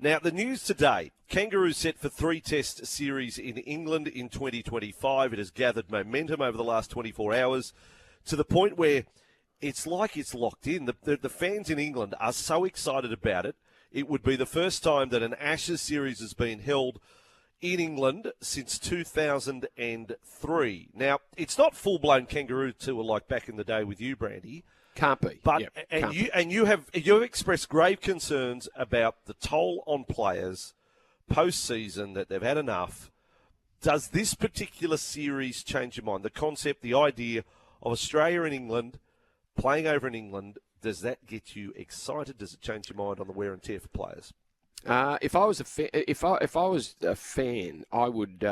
Now, the news today, Kangaroos set for 3 test series in England in 2025. It has gathered momentum over the last 24 hours to the point where it's like it's locked in. The fans in England are so excited about it. It would be the first time that an Ashes series has been held in England since 2003. Now, it's not full-blown Kangaroo tour like back in the day with you, Brandy. Can't be. But yep, you have expressed grave concerns about the toll on players post-season, that they've had enough. Does this particular series change your mind? The concept, the idea of Australia and England playing over in England, does that get you excited? Does it change your mind on the wear and tear for players? If I was a fan, I would.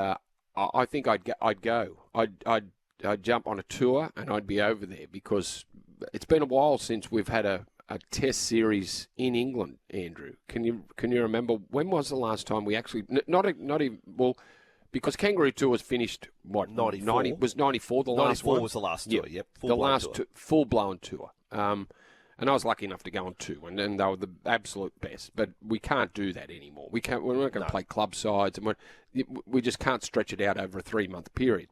I think I'd go. I'd jump on a tour and I'd be over there, because it's been a while since we've had a test series in England. Andrew, can you remember when was the last time we actually not even because Kangaroo Tour was finished, what, 94? Was 94 the last one? 94 was the last tour, yep. The last full-blown tour. And I was lucky enough to go on 2, and they were the absolute best. But we can't do that anymore. We're not going to play club sides, and we just can't stretch it out over a 3-month period.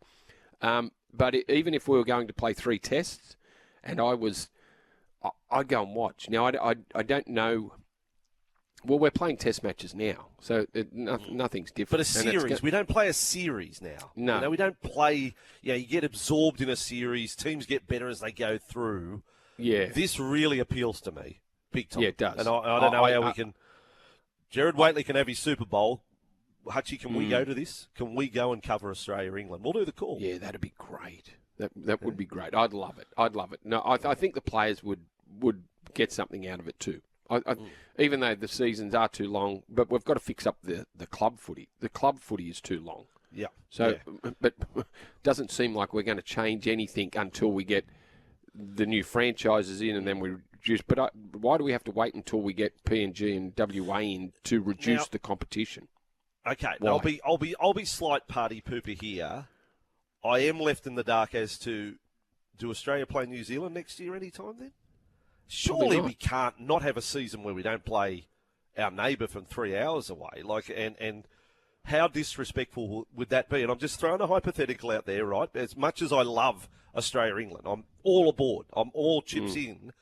But even if we were going to play 3 tests, and I'd go and watch. Now, I don't know. Well, we're playing test matches now, so nothing's different. But a series, we don't play a series now. No. We don't play, you get absorbed in a series. Teams get better as they go through. Yeah. This really appeals to me, big time. Yeah, it does. And I don't know how we can. Jared Waitley can have his Super Bowl. Hutchie, can we go to this? Can we go and cover Australia, England? We'll do the call. Yeah, that'd be great. That would be great. I'd love it. No, I think the players would get something out of it too. Even though the seasons are too long, but we've got to fix up the club footy. The club footy is too long. Yeah. So, but it doesn't seem like we're going to change anything until we get the new franchises in, and then we reduce. But why do we have to wait until we get PNG and WA in to reduce the competition? Okay, Why? I'll be slight party pooper here. I am left in the dark as to, do Australia play New Zealand next year anytime then? Surely we can't not have a season where we don't play our neighbour from 3 hours away. And how disrespectful would that be? And I'm just throwing a hypothetical out there, right? As much as I love Australia, England, I'm all aboard. I'm all chips in.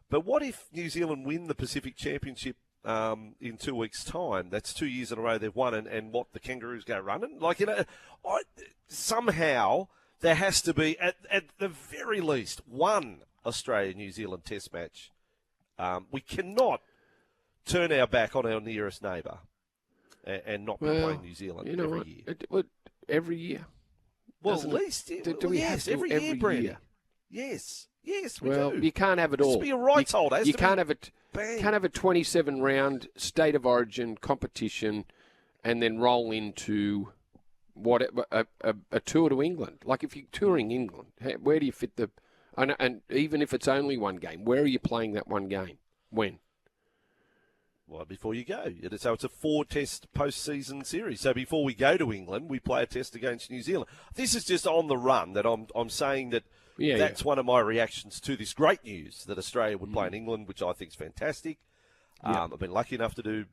But what if New Zealand win the Pacific Championship in 2 weeks' time? That's 2 years in a row they've won, and what, the Kangaroos go running? Somehow there has to be, at the very least, one Australia-New Zealand test match. We cannot turn our back on our nearest neighbour and not be playing New Zealand every year. Every year. Well, at least. Do we have to every year, Brandy? Yes, we do. You can't have it all. It has to be a rights holder. You can't have it. Can't have a 27-round state of origin competition and then roll into a tour to England. Like, if you're touring England, where do you fit the? And even if it's only one game, where are you playing that one game? When? Well, before you go. So it's a 4-test post-season series. So before we go to England, we play a test against New Zealand. This is just on the run that I'm saying that that's one of my reactions to this great news that Australia would play in England, which I think is fantastic. I've been lucky enough to do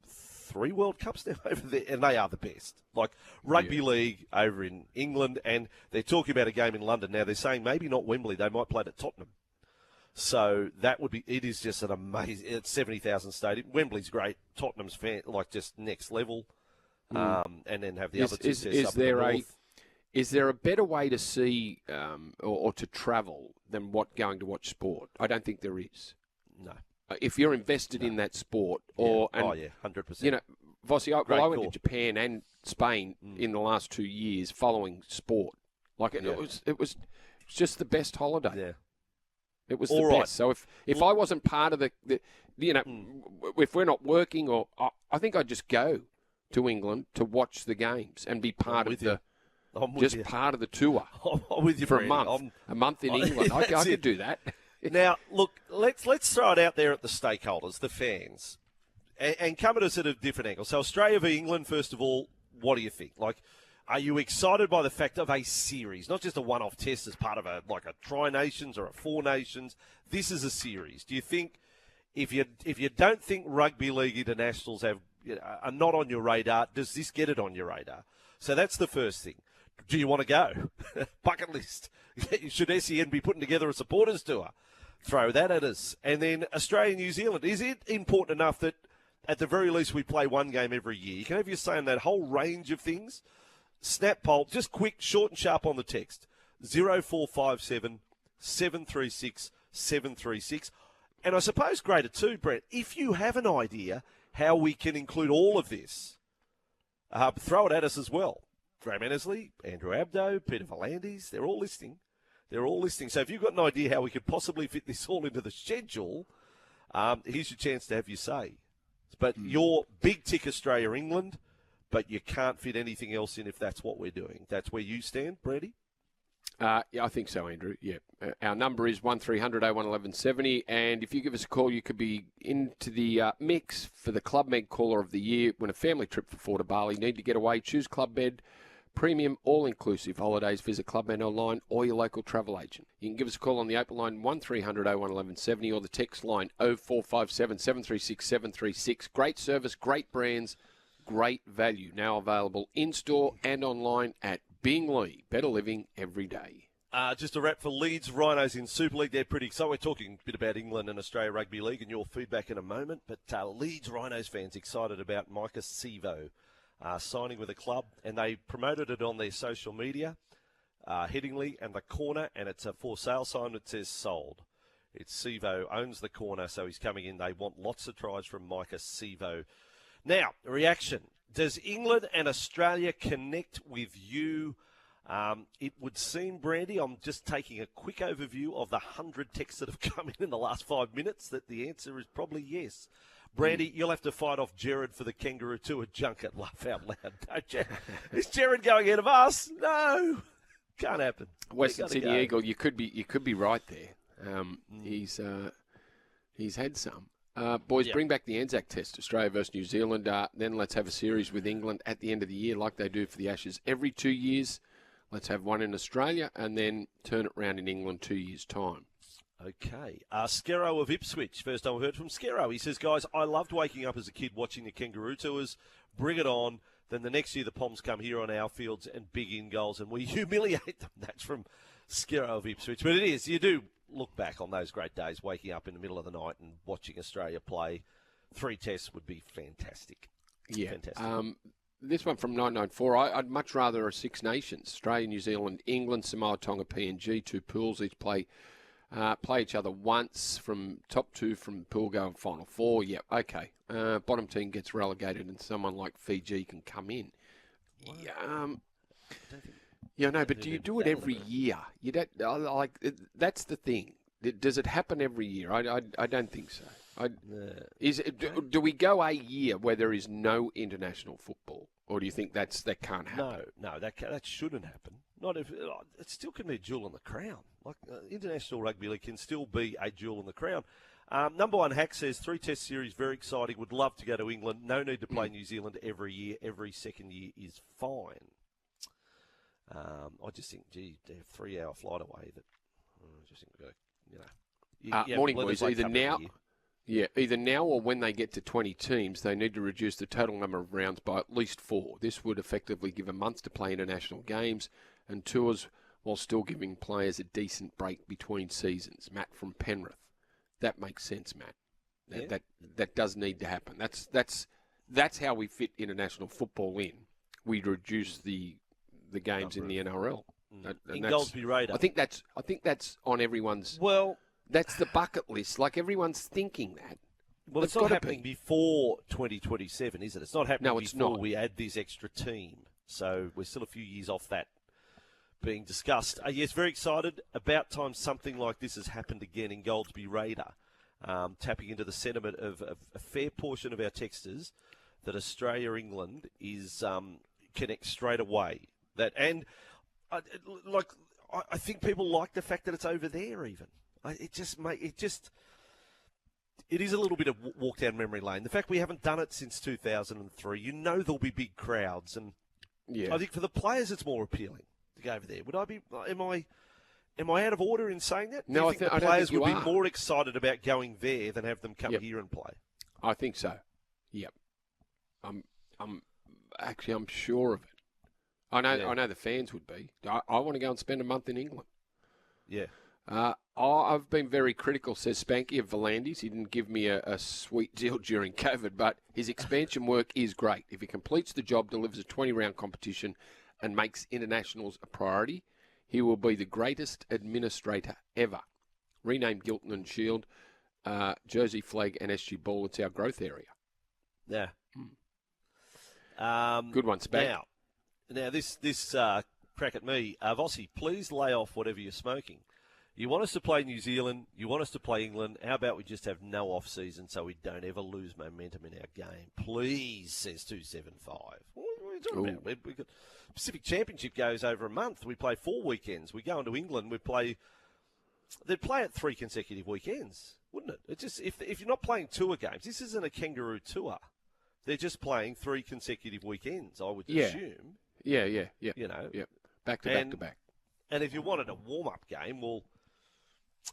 3 World Cups now over there, and they are the best. Like rugby league over in England, and they're talking about a game in London. Now they're saying maybe not Wembley, they might play it at Tottenham. So that would be, it is just an amazing, it's 70,000 stadium. Wembley's great, Tottenham's just next level, and then have the other 2 tests up in the north. Is there a better way to see or to travel than going to watch sport? I don't think there is. No. If you're invested in that sport, 100%. Vossy, I went to Japan and Spain in the last 2 years following sport. It was just the best holiday. Yeah. It was the best. So if I wasn't part of the if we're not working, I think I'd just go to England to watch the games and be part of the. Part of the tour. I'm with you for a month. A month in England. I could do that. Now, look, let's throw it out there at the stakeholders, the fans, and come at us at a different angle. So Australia v England, first of all, what do you think? Are you excited by the fact of a series, not just a one-off test as part of a Tri-Nations or a 4 Nations? This is a series. Do you think if you don't think rugby league internationals are not on your radar, does this get it on your radar? So that's the first thing. Do you want to go? Bucket list. Should SEN be putting together a supporters tour? Throw that at us. And then Australia, New Zealand. Is it important enough that at the very least we play one game every year? You can have your say on that whole range of things. Snap poll, just quick, short and sharp on the text. 0457 736 736. And I suppose greater too, Brett, if you have an idea how we can include all of this, throw it at us as well. Graham Annesley, Andrew Abdo, Peter Volandis, they're all listening. So if you've got an idea how we could possibly fit this all into the schedule, here's your chance to have your say. But you're big tick Australia, England, but you can't fit anything else in if that's what we're doing. That's where you stand, Brandy? Yeah, I think so, Andrew. Yeah. Our number is 1300 01 1170, and if you give us a call, you could be into the mix for the Club Med Caller of the Year. Win a family trip for 4 to Bali. Need to get away? Choose Club Med. Premium, all-inclusive holidays. Visit Club Med online or your local travel agent. You can give us a call on the open line 1300 01 1170 or the text line 0457 736 736. Great service, great brands, great value. Now available in-store and online at Binglee. Better living every day. Just a wrap for Leeds Rhinos in Super League. They're pretty excited. We're talking a bit about England and Australia Rugby League and your feedback in a moment. But Leeds Rhinos fans excited about Micah Sivo signing with a club, and they promoted it on their social media, Headingley and the corner, and it's a for sale sign that says sold. It's Sivo owns the corner, so he's coming in. They want lots of tries from Micah Sivo. Now, reaction. Does England and Australia connect with you? It would seem, Brandy, I'm just taking a quick overview of the 100 texts that have come in the last 5 minutes, that the answer is probably yes. Brandy, you'll have to fight off Jared for the Kangaroo Tour junket. Laugh out loud, don't you? Is Jared going ahead of us? No, can't happen. Western Sydney Eagle, you could be right there. He's had some. Boys, bring back the Anzac Test, Australia versus New Zealand. Then let's have a series with England at the end of the year, like they do for the Ashes every 2 years. Let's have one in Australia and then turn it round in England 2 years' time. Okay. Skero of Ipswich. First time I've heard from Skero. He says, guys, I loved waking up as a kid watching the Kangaroo Tours. Bring it on. Then the next year the Poms come here on our fields and big in goals and we humiliate them. That's from Skero of Ipswich. But it is. You do look back on those great days, waking up in the middle of the night and watching Australia play. 3 tests would be fantastic. Yeah. Fantastic. This one from 994, I'd much rather a 6 nations. Australia, New Zealand, England, Samoa, Tonga, PNG, 2 pools, each play each other once, from top 2 from pool go final 4. Yep, okay. Bottom team gets relegated and someone like Fiji can come in. But do you do it every year? You don't, that's the thing. Does it happen every year? I don't think so. Do we go a year where there is no international football, or do you think that can't happen? No, that shouldn't happen. Not if it still can be a jewel in the crown. Like international rugby league can still be a jewel in the crown. Number one Hack says 3 test series, very exciting. Would love to go to England. No need to play New Zealand every year. Every second year is fine. I just think, they're a 3-hour flight away. That I just think morning boys, either now or when they get to 20 teams, they need to reduce the total number of rounds by at least 4. This would effectively give a month to play international games and tours while still giving players a decent break between seasons. Matt from Penrith. That makes sense, Matt. That does need to happen. That's how we fit international football in. We reduce the games in the NRL. In Goldsby Radar. I think that's on everyone's. Well, that's the bucket list. Like everyone's thinking that. Well, it's not happening before 2027, is it? It's not happening before we add this extra team. So we're still a few years off that being discussed. Yes, very excited. About time something like this has happened again in Goldsby Radar. Tapping into the sentiment of a fair portion of our texters that Australia-England is connect straight away. I think people like the fact that it's over there even. It is a little bit of walk down memory lane. The fact we haven't done it since 2003, there'll be big crowds, and I think for the players it's more appealing to go over there. Am I out of order in saying that? No, I think the players would be more excited about going there than have them come here and play. I think so. Yep. I'm sure of it. I know the fans would be. I want to go and spend a month in England. Yeah. I've been very critical, says Spanky, of Volandis. He didn't give me a sweet deal during COVID, but his expansion work is great. If he completes the job, delivers a 20-round competition, and makes internationals a priority, he will be the greatest administrator ever. Rename Gilton and Shield, Jersey Flag and SG Ball. It's our growth area. Yeah. Good one, Spank. Now this crack at me. Vossy, please lay off whatever you're smoking. You want us to play New Zealand. You want us to play England. How about we just have no off-season so we don't ever lose momentum in our game? Please, says 275. What are you talking about? We've got Pacific Championship goes over a month. We play 4 weekends. We go into England. They'd play it 3 consecutive weekends, wouldn't it? It just if you're not playing tour games, this isn't a kangaroo tour. They're just playing 3 consecutive weekends, I would assume. Yeah. You know, back to back. And if you wanted a warm-up game, well,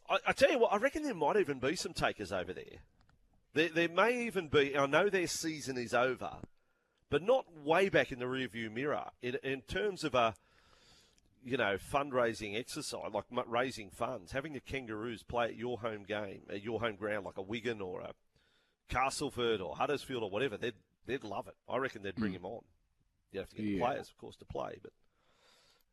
I tell you what, I reckon there might even be some takers over there. There may even be. I know their season is over, but not way back in the rearview mirror in terms of a fundraising exercise, like raising funds. Having the Kangaroos play at your home game, at your home ground, like a Wigan or a Castleford or Huddersfield or whatever, they'd love it. I reckon they'd bring him on. You have to get players, of course, to play, but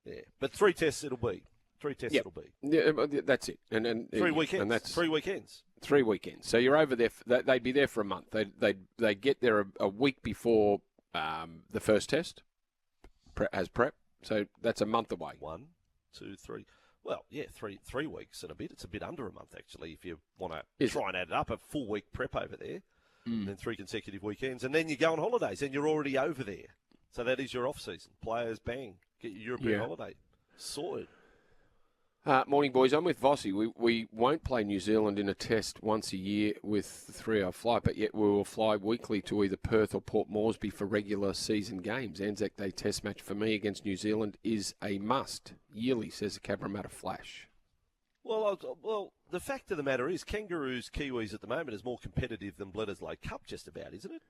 yeah. But 3 tests it'll be. 3 tests it'll be. Yeah, that's it. And 3 weekends. And that's 3 weekends. 3 weekends. So you're over there. They'd be there for a month. They get there a week before the first test as prep. So that's a month away. 1, 2, 3. Well, yeah, 3 weeks and a bit. It's a bit under a month, actually, if you want to try and add it up. A full week prep over there, and then 3 consecutive weekends. And then you go on holidays, and you're already over there. So that is your off-season. Players, bang, get your European holiday sorted. Morning, boys. I'm with Vossy. We won't play New Zealand in a test once a year with the 3-hour flight, but yet we will fly weekly to either Perth or Port Moresby for regular season games. Anzac Day test match for me against New Zealand is a must yearly, says the Cabramatta Flash. Well, the fact of the matter is Kangaroos, Kiwis at the moment is more competitive than Bledisloe Cup just about, isn't it?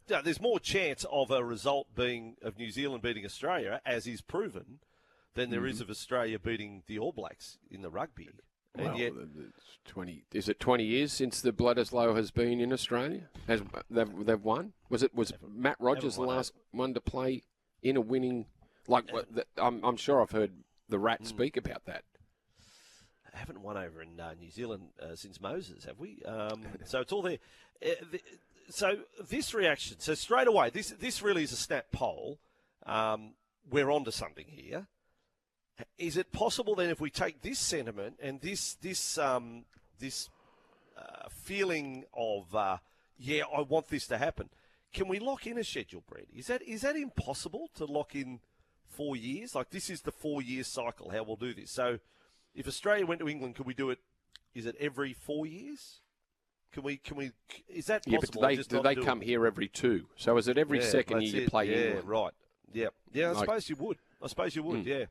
No, there's more chance of a result being of New Zealand beating Australia, as is proven, than there is of Australia beating the All Blacks in the rugby. And well, yet, it's 20. Is it 20 years since the Bledisloe has been in Australia? They've won? Was Matt Rogers the last one to play in a winning? I'm sure I've heard the Rat speak about that. Haven't won over in New Zealand since Moses, have we? So it's all there. So this reaction. So straight away, this really is a snap poll. We're onto something here. Is it possible then, if we take this sentiment and this feeling of I want this to happen, can we lock in a schedule, Brandy? Is that impossible to lock in 4 years? Like, this is the 4-year cycle. How we'll do this. So, if Australia went to England, could we do it? Is it every 4 years? Can we? Is that possible? Yeah, but do they come here every 2? So is it every second year you play England? Yeah, right. Yeah. I suppose you would. Yeah.